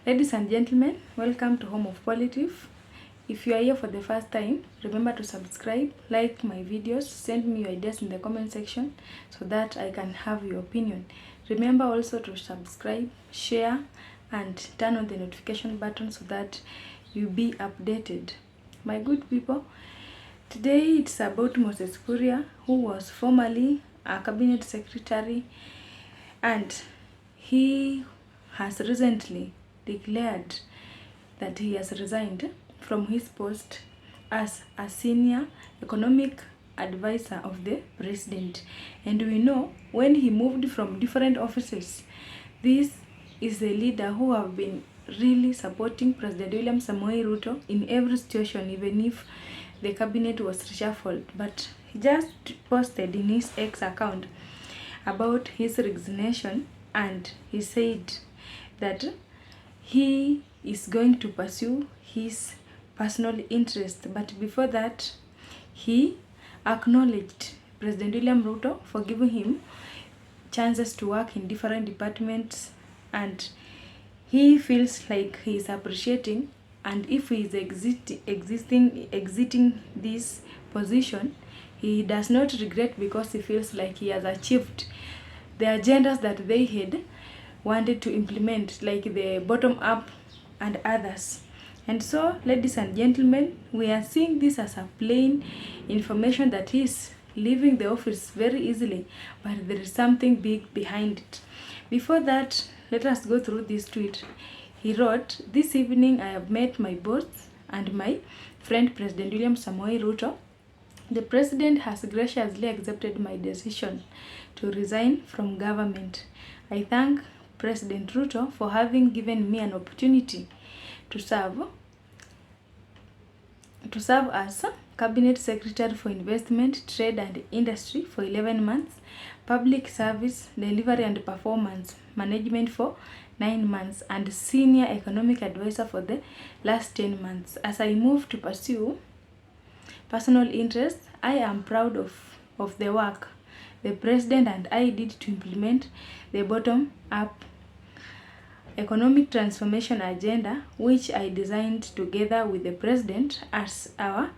Ladies and gentlemen, welcome to Home of Politics. If you are here for the first time, remember to subscribe, like my videos, send me your ideas in the comment section so that I can have your opinion. Remember also to subscribe, share, and turn on the notification button so that you'll be updated. My good people, today it's about Moses Kuria, who was formerly a cabinet secretary, and he has recently declared that he has resigned from his post as a senior economic advisor of the president. And we know when he moved from different offices, this is a leader who have been really supporting President William Samoei Ruto in every situation, even if the cabinet was reshuffled. But he just posted in his X account about his resignation, and he said that he is going to pursue his personal interest. But before that, he acknowledged President William Ruto for giving him chances to work in different departments, and he feels like he is appreciating, and if he is exiting this position, he does not regret, because he feels like he has achieved the agendas that they had wanted to implement, like the bottom up and others. And so, ladies and gentlemen, we are seeing this as a plain information that he is leaving the office very easily, but there is something big behind it. Before that, let us go through this tweet. He wrote, "This evening I have met my boss and my friend President William Samoei Ruto. The president has graciously accepted my decision to resign from government. I thank President Ruto for having given me an opportunity to serve as Cabinet Secretary for Investment, Trade and Industry for 11 months, Public Service, Delivery and Performance Management for 9 months, and Senior Economic Advisor for the last 10 months. As I move to pursue personal interests, I am proud of the work the President and I did to implement the bottom-up economic transformation agenda, which I designed together with the President as our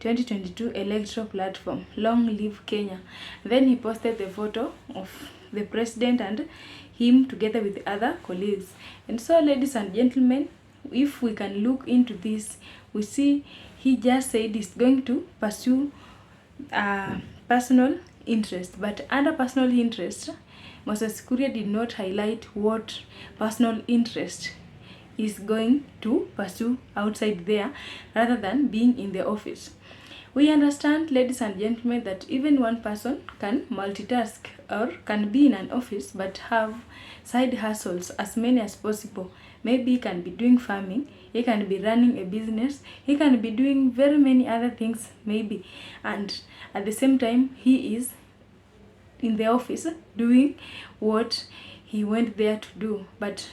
2022 electoral platform. Long live Kenya." Then he posted the photo of the President and him together with other colleagues. And so, ladies and gentlemen, if we can look into this, we see he just said he's going to pursue personal interest, but under personal interest, Moses Kuria did not highlight what personal interest is going to pursue outside there rather than being in the office. We understand, ladies and gentlemen, that even one person can multitask or can be in an office but have side hustles, as many as possible. Maybe he can be doing farming, he can be running a business, he can be doing very many other things maybe, and at the same time he is in the office doing what he went there to do. But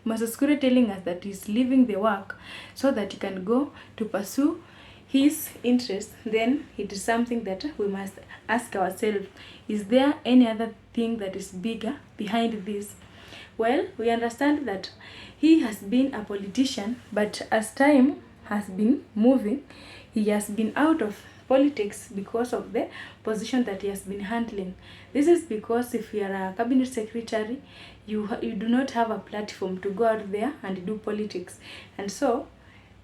Moses Kuria telling us that he's leaving the work so that he can go to pursue his interest. Then it is something that we must ask ourselves, is there any other thing that is bigger behind this? Well, we understand that he has been a politician, but as time has been moving, he has been out of politics because of the position that he has been handling. This is because if you are a cabinet secretary, you do not have a platform to go out there and do politics, and so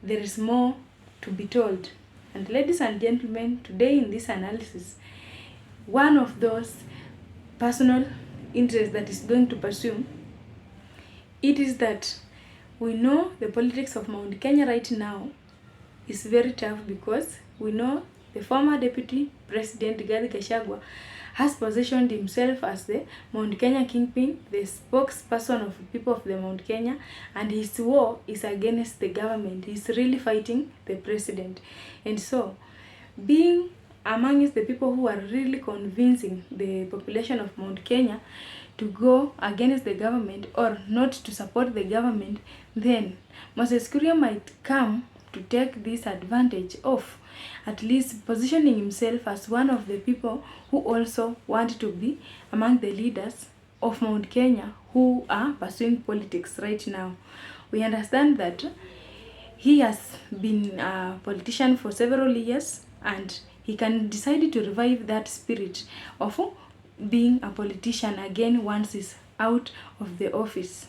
there is more to be told. And ladies and gentlemen, today in this analysis, one of those personal interests that is going to pursue, it is that we know the politics of Mount Kenya right now is very tough, because we know the former deputy president Rigathi Gachagua has positioned himself as the Mount Kenya kingpin, the spokesperson of the people of the Mount Kenya, and his war is against the government. He's really fighting the president. And so, being amongst the people who are really convincing the population of Mount Kenya to go against the government or not to support the government, then Moses Kuria might come to take this advantage of at least positioning himself as one of the people who also want to be among the leaders of Mount Kenya who are pursuing politics right now. We understand that he has been a politician for several years, and he can decide to revive that spirit of being a politician again once he's out of the office.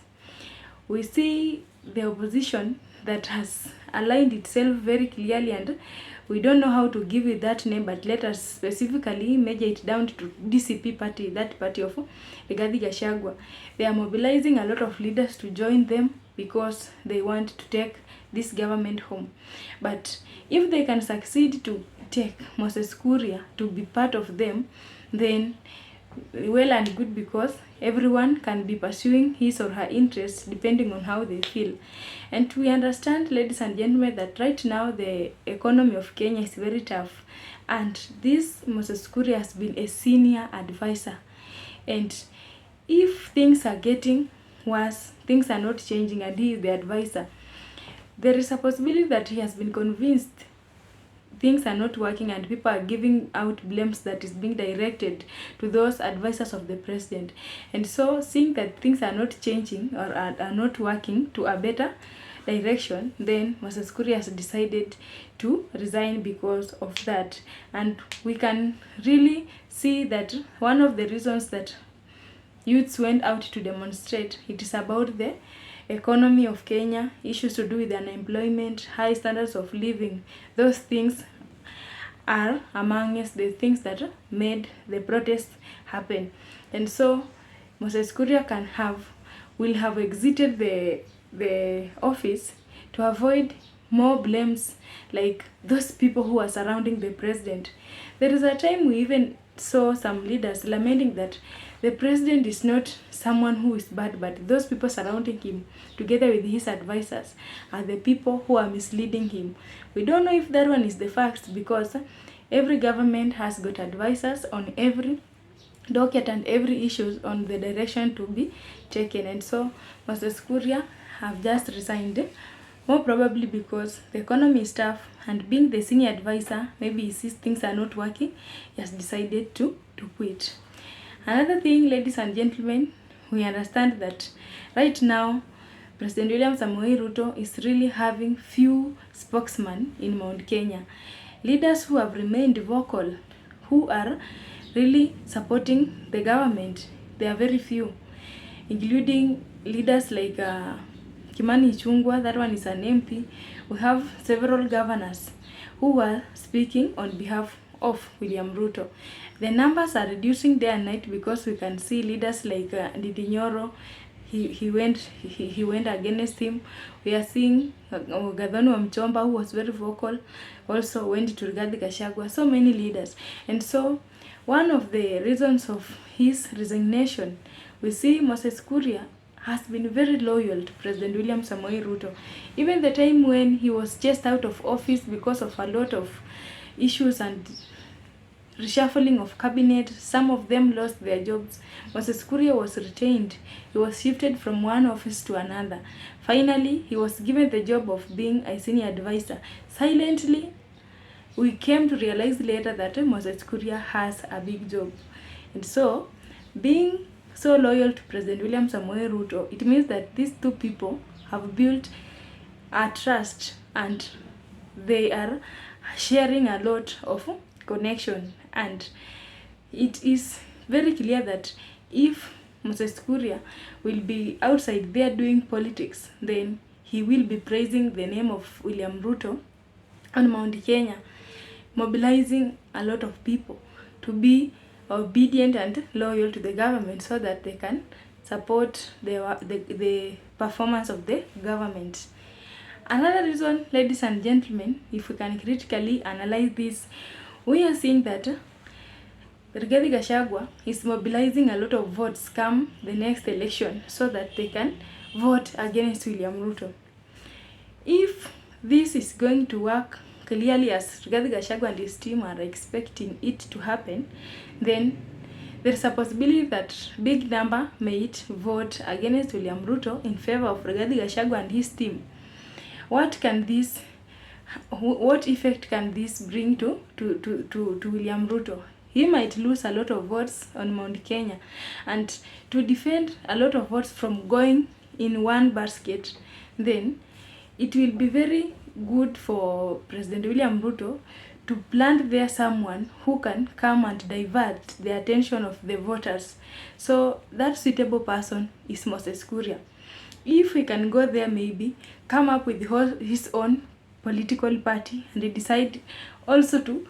We see the opposition that has aligned itself very clearly, and we don't know how to give it that name, but let us specifically measure it down to DCP party, that party of Rigathi Gachagua. They are mobilizing a lot of leaders to join them because they want to take this government home. But if they can succeed to take Moses Kuria to be part of them, then well and good, because everyone can be pursuing his or her interests depending on how they feel. And we understand, ladies and gentlemen, that right now the economy of Kenya is very tough, and this Moses Kuria has been a senior advisor. And if things are getting worse, things are not changing, and he is the advisor, there is a possibility that he has been convinced things are not working, and people are giving out blames that is being directed to those advisors of the president. And so, seeing that things are not changing or are not working to a better direction, then Moses Kuria has decided to resign because of that. And we can really see that one of the reasons that youths went out to demonstrate, it is about the economy of Kenya, issues to do with unemployment, high standards of living. Those things are amongst the things that made the protests happen. And so Moses Kuria will have exited the office to avoid more blames like those people who are surrounding the president. There is a time we even saw some leaders lamenting that the president is not someone who is bad, but those people surrounding him, together with his advisors, are the people who are misleading him. We don't know if that one is the fact, because every government has got advisors on every docket and every issue on the direction to be taken. And so Moses Kuria have just resigned, more probably because the economy is tough, and being the senior advisor, maybe he sees things are not working, he has decided to quit. Another thing, ladies and gentlemen, we understand that right now President William Samoei Ruto is really having few spokesmen in Mount Kenya. Leaders who have remained vocal, who are really supporting the government, they are very few, including leaders like Kimani Ichung'wah, that one is an MP. We have several governors who are speaking on behalf of William Ruto. The numbers are reducing day and night, because we can see leaders like Ndindi Nyoro, he went against him. We are seeing Gathoni wa Mchomba, who was very vocal, also went to Rigathi Gachagua. So many leaders. And so one of the reasons of his resignation, we see Moses Kuria has been very loyal to President William Samoei Ruto. Even the time when he was chased out of office because of a lot of issues and reshuffling of cabinet, some of them lost their jobs, Moses Kuria was retained. He was shifted from one office to another. Finally, he was given the job of being a senior advisor. Silently, we came to realize later that Moses Kuria has a big job. And so, being so loyal to President William Samoei Ruto, it means that these two people have built a trust, and they are sharing a lot of connection. And it is very clear that if Moses Kuria will be outside there doing politics, then he will be praising the name of William Ruto on Mount Kenya, mobilizing a lot of people to be obedient and loyal to the government, so that they can support the performance of the government. Another reason, ladies and gentlemen, if we can critically analyze this, we are seeing that Rigathi Gachagua is mobilizing a lot of votes come the next election, so that they can vote against William Ruto. If this is going to work clearly as Rigathi Gachagua and his team are expecting it to happen, then there is a possibility that big number may vote against William Ruto in favor of Rigathi Gachagua and his team. What effect can this bring to William Ruto? He might lose a lot of votes on Mount Kenya, and to defend a lot of votes from going in one basket, then it will be very good for President William Ruto to plant there someone who can come and divert the attention of the voters. So that suitable person is Moses Kuria. If he can go there, maybe come up with his own political party and decide also to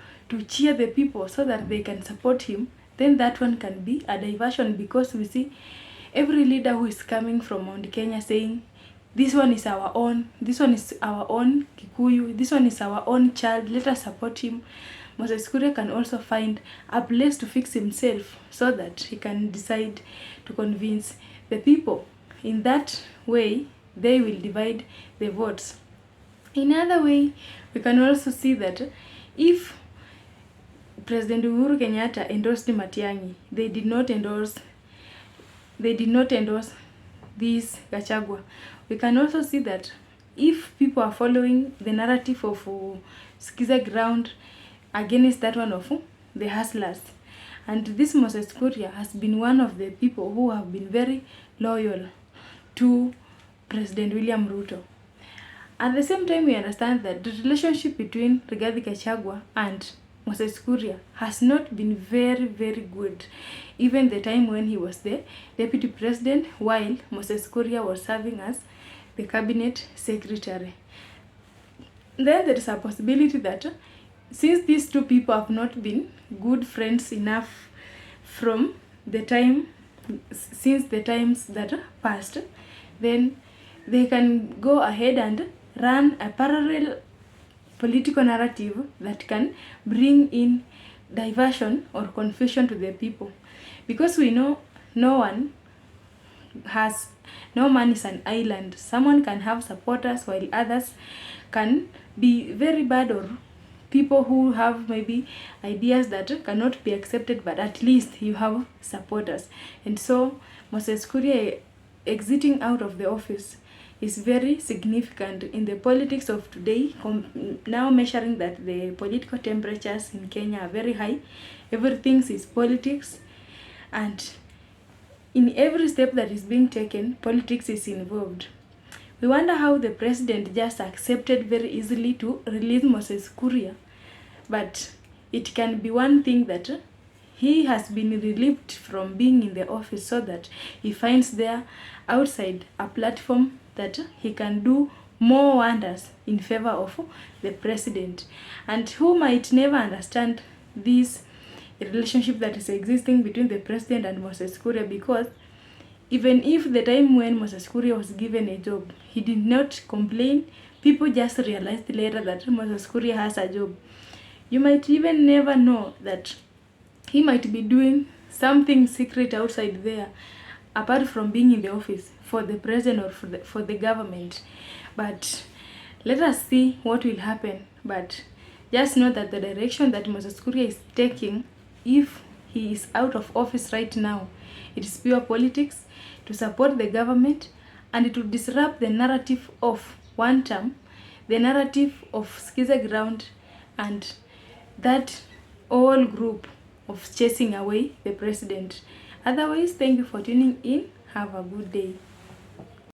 cheer the people so that they can support him, then that one can be a diversion, because we see every leader who is coming from Mount Kenya saying, this one is our own, this one is our own Kikuyu, this one is our own child, let us support him. Moses Kuria can also find a place to fix himself so that he can decide to convince the people. In that way, they will divide the votes. In another way, we can also see that if President Uhuru Kenyatta endorsed Matiang'i, they did not endorse this Gachagua. We can also see that if people are following the narrative of Skiza Ground against that one of the hustlers, and this Moses Kuria has been one of the people who have been very loyal to President William Ruto. At the same time, we understand that the relationship between Rigathi Gachagua and Moses Kuria has not been very, very good. Even the time when he was the deputy president, while Moses Kuria was serving as the cabinet secretary. Then there is a possibility that since these two people have not been good friends enough from the time, since the times that passed, then they can go ahead and run a parallel political narrative that can bring in diversion or confusion to the people. Because we know no man is an island. Someone can have supporters while others can be very bad, or people who have maybe ideas that cannot be accepted, but at least you have supporters. And so Moses Kuria exiting out of the office is very significant in the politics of today, now measuring that the political temperatures in Kenya are very high. Everything is politics, and in every step that is being taken, politics is involved. We wonder how the president just accepted very easily to release Moses Kuria, but it can be one thing that he has been relieved from being in the office, so that he finds there outside a platform that he can do more wonders in favor of the president. And who might never understand this relationship that is existing between the president and Moses Kuria, because even if the time when Moses Kuria was given a job, he did not complain, people just realized later that Moses Kuria has a job. You might even never know that he might be doing something secret outside there, apart from being in the office for the president or for the government. But let us see what will happen. But just know that the direction that Moses Kuria is taking, if he is out of office right now, it is pure politics to support the government, and it will disrupt the narrative of one term, the narrative of Skiza Ground, and that whole group of chasing away the president. Otherwise, thank you for tuning in. Have a good day.